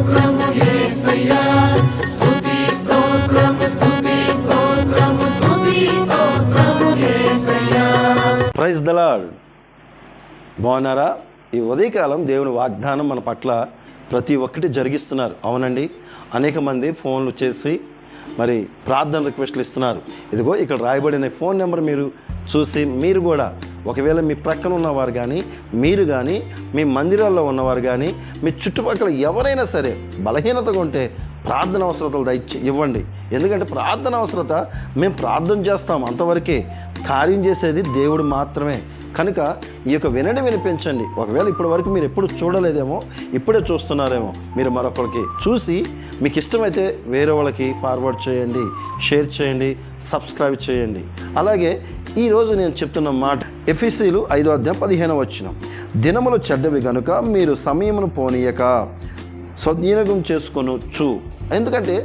స్తోత్రము యేసయ్యా స్తుతి స్తోత్రము స్తుతి స్తోత్రము స్తుతి స్తోత్రము యేసయ్యా. Praise the lord. బాగున్నారా? ఈ ఉదయకాలం దేవుని వాగ్దానం మన పట్ల ప్రతి ఒక్కటి జరిగిస్తున్నారు. అవునండి, అనేక మంది ఫోన్లు చేసి మరి ప్రార్థన రిక్వెస్ట్లు ఇస్తున్నారు. ఇదిగో ఇక్కడ రాయబడిన ఫోన్ నెంబర్ మీరు చూసి మీరు కూడా ఒకవేళ మీ ప్రక్కన ఉన్నవారు కానీ, మీరు కానీ, మీ మందిరాల్లో ఉన్నవారు కానీ, మీ చుట్టుపక్కల ఎవరైనా సరే బలహీనతగా ఉంటే ప్రార్థన అవసరతలు ఇవ్వండి. ఎందుకంటే ప్రార్థన అవసరత మేము ప్రార్థన చేస్తాం, అంతవరకే. కార్యం చేసేది దేవుడు మాత్రమే. కనుక ఈ యొక్క వినడి వినిపించండి. ఒకవేళ ఇప్పటి వరకు మీరు ఎప్పుడు చూడలేదేమో, ఇప్పుడే చూస్తున్నారేమో, మీరు మరొకరికి చూసి మీకు ఇష్టమైతే వేరే వాళ్ళకి ఫార్వర్డ్ చేయండి, షేర్ చేయండి, సబ్స్క్రైబ్ చేయండి. అలాగే ఈరోజు నేను చెప్తున్న మాట ఎఫెసీయులు 5:15 దినములు చెడ్డవి గనుక మీరు సమయమును పోనీయక సద్వినియోగం చేసుకొనొచ్చు. ఎందుకంటే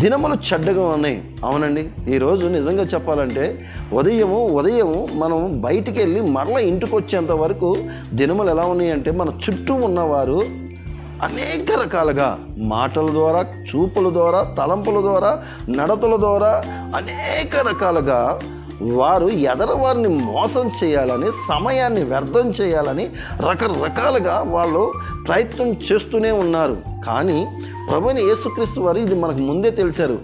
దినములు చెడ్డగా ఉన్నాయి. అవునండి, ఈరోజు నిజంగా చెప్పాలంటే ఉదయము మనం బయటికి వెళ్ళి మరలా ఇంటికి వచ్చేంత వరకు దినములు ఎలా ఉన్నాయంటే మన చుట్టూ ఉన్నవారు అనేక రకాలుగా మాటల ద్వారా, చూపుల ద్వారా, తలంపుల ద్వారా, నడతల ద్వారా అనేక రకాలుగా వారు ఎదరవారిని మోసం చేయాలని, సమయాన్ని వ్యర్థం చేయాలని రకరకాలుగా వాళ్ళు ప్రయత్నం చేస్తూనే ఉన్నారు. కానీ ప్రభువైన యేసుక్రీస్తు వారు ఇది మనకు ముందే తెలిసారు.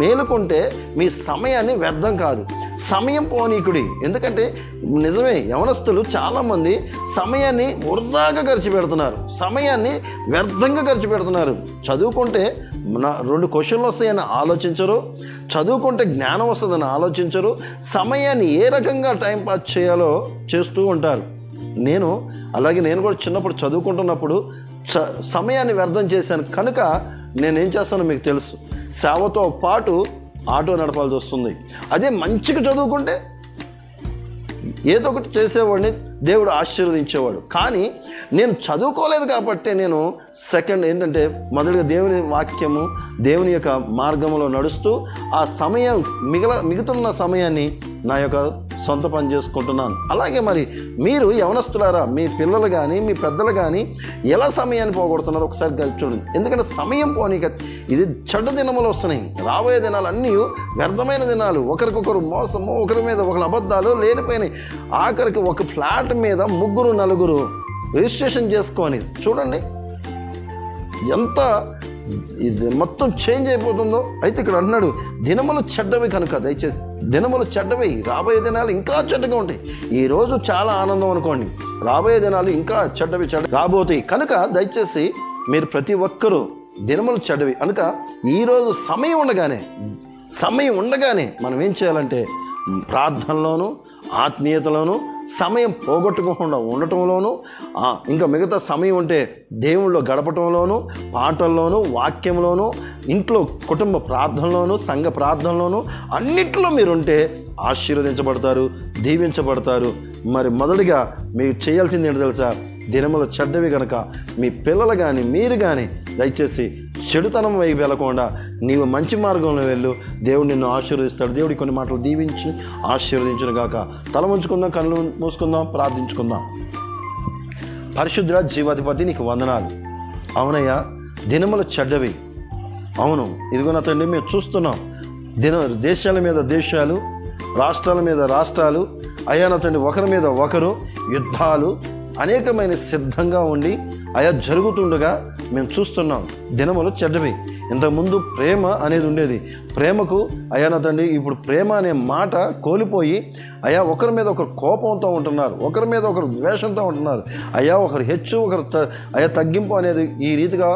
మేలుకుంటే మీ సమయాన్ని వ్యర్థం కాదు, సమయం పోనీకుడి. ఎందుకంటే నిజమే, యవనస్తులు చాలామంది సమయాన్ని వృధాగా ఖర్చు పెడుతున్నారు, సమయాన్ని వ్యర్థంగా ఖర్చు పెడుతున్నారు. చదువుకుంటే 2 క్వశ్చన్లు వస్తాయని ఆలోచించరు, చదువుకుంటే జ్ఞానం వస్తుందని ఆలోచించరు, సమయాన్ని ఏ రకంగా టైంపాస్ చేయాలో చేస్తూ ఉంటారు. నేను కూడా చిన్నప్పుడు చదువుకుంటున్నప్పుడు సమయాన్ని వ్యర్థం చేశాను. కనుక నేనేం చేస్తానో మీకు తెలుసు, సేవతో పాటు ఆటో నడపాల్సి వస్తుంది. అదే మంచిగా చదువుకుంటే ఏదో ఒకటి చేసేవాడిని, దేవుడు ఆశీర్వదించేవాడు. కానీ నేను చదువుకోలేదు కాబట్టి నేను ఏంటంటే మొదటిగా దేవుని వాక్యము, దేవుని యొక్క మార్గంలో నడుస్తూ ఆ సమయం మిగుతున్న సమయాన్ని నా యొక్క సొంత పని చేసుకుంటున్నాను. అలాగే మరి మీరు యవనస్తులారా, మీ పిల్లలు కానీ, మీ పెద్దలు కానీ ఎలా సమయాన్ని పోగొడుతున్నారో ఒకసారి చూడండి. ఎందుకంటే సమయం పోనీక ఇది చెడ్డ దినములు వస్తున్నాయి. రాబోయే దినాలు అన్నీ వ్యర్థమైన దినాలు. ఒకరికొకరు మోసము, ఒకరి మీద ఒకరు అబద్ధాలు లేనిపోయినాయి. ఆఖరికి ఒక ఫ్లాట్ మీద 3-4 రిజిస్ట్రేషన్ చేసుకొని చూడండి ఎంత ఇది మొత్తం చేంజ్ అయిపోతుందో. అయితే ఇక్కడ అంటున్నాడు దినములు చెడ్డవి కనుక, దయచేసి దినములు చెడ్డవి, రాబోయే దినాలు ఇంకా చెడ్డగా ఉంటాయి. ఈరోజు చాలా ఆనందం అనుకోండి, రాబోయే దినాలు ఇంకా చెడ్డవి రాబోతాయి. కనుక దయచేసి మీరు ప్రతి ఒక్కరూ దినములు చెడ్డవి కనుక ఈరోజు సమయం ఉండగానే మనం ఏం చేయాలంటే ప్రార్థనలోను, ఆత్మీయతలోను, సమయం పోగొట్టుకోకుండా ఉండటంలోను, ఇంకా మిగతా సమయం ఉంటే దేవుళ్ళో గడపటంలోను, పాటల్లోను, వాక్యంలోను, ఇంట్లో కుటుంబ ప్రార్థనలోను, సంఘ ప్రార్థనలోను అన్నిట్లో మీరుంటే ఆశీర్వదించబడతారు, దీవించబడతారు. మరి మొదటిగా మీరు చేయాల్సింది ఏంటో తెలుసా? దినములు చెడ్డవి కనుక మీ పిల్లలు కానీ, మీరు కానీ దయచేసి చెడుతనం వైపు వెళ్ళకుండా నీవు మంచి మార్గంలో వెళ్ళు, దేవుడు నిన్ను ఆశీర్వదిస్తాడు. దేవుడి కొన్ని మాటలు దీవించి ఆశీర్వదించును గాక. తల ఉంచుకుందాం, కళ్ళు మూసుకుందాం, ప్రార్థించుకుందాం. పరిశుద్ధ జీవాధిపతి నీకు వందనాలు. అవునయ్యా, దినములు చెడ్డవి. అవును, ఇదిగో నా తండ్రి మేము చూస్తున్నాం దేశాల మీద దేశాలు, రాష్ట్రాల మీద రాష్ట్రాలు, అయ్యా నా తండ్రి ఒకరి మీద ఒకరు యుద్ధాలు అనేకమైన సిద్ధంగా ఉండి అయా జరుగుతుండగా మేము చూస్తున్నాం. దినములు చెడ్డవి. ఇంతకుముందు ప్రేమ అనేది ఉండేది. ప్రేమకు అయా నా తండ్రి ఇప్పుడు ప్రేమ అనే మాట కోల్పోయి అయా ఒకరి మీద ఒకరు కోపంతో ఉంటున్నారు, ఒకరి మీద ఒకరు ద్వేషంతో ఉంటున్నారు. అయా ఒకరు హెచ్చు, ఒకరు తగ్గింపు అనేది ఈ రీతిగా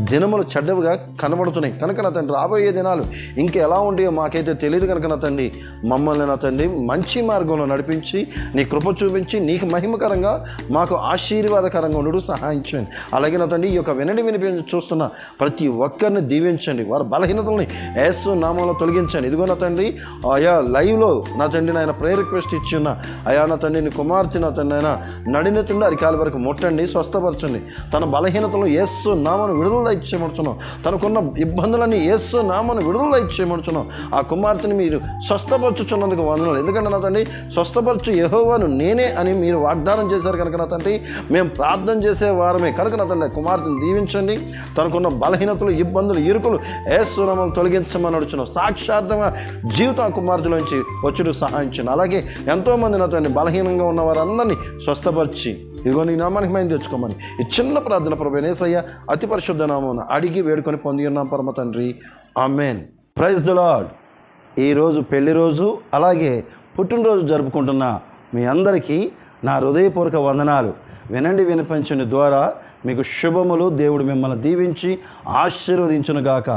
దినములు చెడ్డవిగా కనబడుతున్నాయి. కనుక నా తండ్రి రాబోయే దినాలు ఇంకా ఎలా ఉంటాయో మాకైతే తెలియదు. కనుక నా తండ్రి మమ్మల్ని నా తండ్రి మంచి మార్గంలో నడిపించి నీ కృప చూపించి నీకు మహిమకరంగా మాకు ఆశీర్వాదకరంగా ఉండడు సహాయం చేయండి. అలాగే నా తండ్రి ఈ యొక్క వినిపించి చూస్తున్న ప్రతి ఒక్క ఒక్కొక్కరిని దీవించండి, వారి బలహీనతల్ని యేసు నామంలో తొలగించండి. ఇదిగో నా తండ్రి, అయా లైవ్లో నా తండ్రి నాయన ప్రేయర్ రిక్వెస్ట్ ఇచ్చి ఉన్న అయా నా తండ్రి నీ కుమార్తె నా తండ్రి ఆయన నడినెత్తుండి అరికాల వరకు ముట్టండి, స్వస్థపరచండి. తన బలహీనతలను యేసు నామను విడుదల ఇచ్చేయమడుచున్నాం. తనకున్న ఇబ్బందులన్నీ యేసు నామను విడుదల ఇచ్చేయమడుచున్నాం. ఆ కుమార్తెని మీరు స్వస్థపరచుచున్నందుకు వందనాలు. ఎందుకంటే నా తండ్రి, స్వస్థపరచు యెహోవాను నేనే అని మీరు వాగ్దానం చేశారు కనుక నా తండ్రి, మేము ప్రార్థన చేసే వారమే కనుక నా తండ్రి కుమార్తెను దీవించండి. తనకున్న బలహీనతలు, ఇబ్బందులు, ఇరుకులు యేసు నామములో తొలగించమని అడుగుతున్నాం. సాక్షార్థంగా జీవితం ఆ కుమార్తెలోంచి వచ్చుటకు సహాయం చేయండి. అలాగే ఎంతోమంది నా తండ్రి బలహీనంగా ఉన్న వారందరినీ స్వస్థపరిచి ఇదిగో నీ నామానికి మేము తెచ్చుకోమని ఈ చిన్న ప్రార్థన ప్రభువైన యేసయ్య అతి పరిశుద్ధ నామమున అడిగి వేడుకొని పొంది ఉన్నాం పరమ తండ్రి, ఆమేన్. Praise the lord. ఈరోజు పెళ్లి రోజు అలాగే పుట్టినరోజు జరుపుకుంటున్న మీ అందరికీ నా హృదయపూర్వక వందనాలు. వినండి వినిపించండి ద్వారా మీకు శుభములు. దేవుడు మిమ్మల్ని దీవించి ఆశీర్వదించునుగాక.